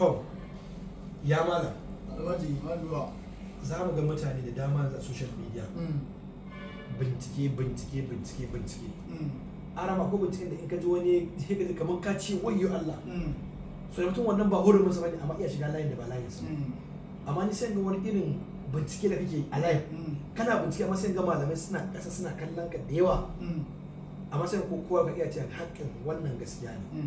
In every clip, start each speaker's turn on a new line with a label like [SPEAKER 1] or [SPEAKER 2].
[SPEAKER 1] to ya malam
[SPEAKER 2] alhaji maluwa
[SPEAKER 1] za mu ga mutane da dama a social media bincike arama ko binciken da in ka ji wani hikari kamar ka ce wayyo Allah so mutum wannan ba hurumin sa bane amma iya shiga layin da ba layin sa amma ni sai ga wani irin bincike da kake a layin kana bincike amma sai ga malamai suna kasa suna kallon ka da yawa amma sai ko kowa ka iya cewa haƙƙin wannan gaskiya ne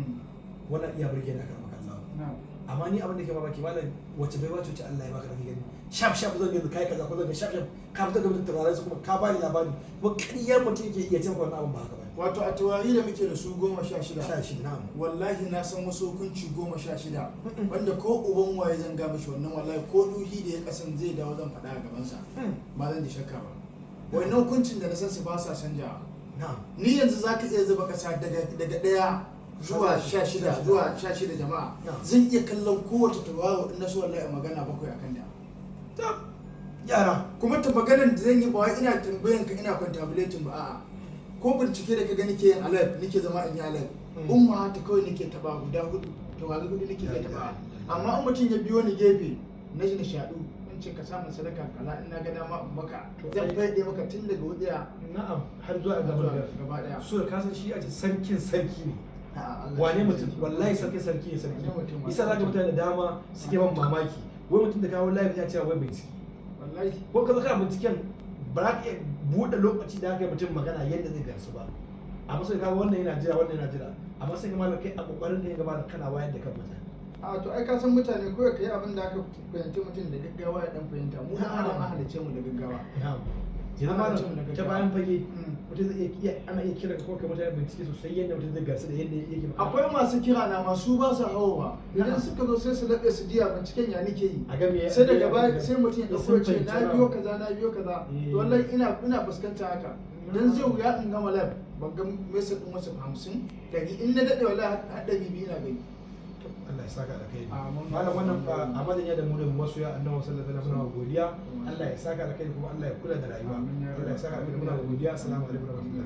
[SPEAKER 1] wannan iya burge ni akan makallawa amma ni abin da ke mamaki malam wace bai wace Allah ya baka da gani shaf zan yanzu kai kaza ko zan ga shaf ka fita da mutum turare su kuma ka bani labari kuma ƙaryar mutum yake iya cewa wannan abin ba haka ba
[SPEAKER 2] wato a taurari da muke da su 16
[SPEAKER 1] na'am
[SPEAKER 2] wallahi na san wasu hukunci 16 wanda ko uban waye zan ga mishi wannan wallahi ko duhi da ya kasan zai dawo zan faɗa a gaban sa ba zan da shakka ba wannan hukuncin da na san su ba sa canja ni yanzu zaka iya zuba kasa daga daya zuwa 16 zuwa 16 jama'a zan iya kallon kowace tauraro in na so wallahi magana bakwai akan da
[SPEAKER 1] yara
[SPEAKER 2] kuma ta maganar da zan yi ba ina tambayan ka ina contemplating ba a'a ko bincike da ka gani ke yin alert nake zama in yi alert umma ta kawai nake taba guda hudu taurari hudu nake iya taba amma in mutum ya biyo ni gefe na shi nishadu in ce ka samu sadaka kaza in na ga dama in maka zan faɗe maka tun daga wudiya
[SPEAKER 1] na'am har zuwa
[SPEAKER 2] gaba daya
[SPEAKER 1] so da kasan shi a ce sarkin sarki ne wane mutum wallahi sarki ne sarki isa za ka mutane da dama suke ban mamaki wai mutum da kawo live ya ce wai bincike
[SPEAKER 2] wallahi
[SPEAKER 1] ko ka zaka binciken ba za ka iya buɗe lokaci da aka yi mutum magana yadda zai gamsu ba amma sai kawo wannan yana jira amma sai kamar kai a kokarin da ya gaba da kana wayar da kan mutane
[SPEAKER 2] a to ai ka san mutane ko kai abin da aka fahimci mutum da gaggawa ya dan fahimta mu da adam an halice mu da gaggawa
[SPEAKER 1] yanzu ma ta bayan fage mutum zai iya ana iya kira ko kai mutane bincike sosai yadda mutum zai gamsu da yadda yake
[SPEAKER 2] akwai masu kira na masu ba su hawa idan suka zo sai su laɓe su jiya binciken ya nike yi sai daga baya sai mutum ya dauko ce na biyo kaza to wallahi ina fuskanta haka dan zai wuya in gama lab ban ga message din wasu 50 dari in na dade wallahi har 200 ina gani
[SPEAKER 1] Allah ya saka da kai malam wannan fa amadan ya da mu da masu ya annabi sallallahu alaihi wasallam godiya Allah ya saka da kai kuma Allah ya kula da rayuwa Allah ya saka da kai muna godiya assalamu alaikum warahmatullahi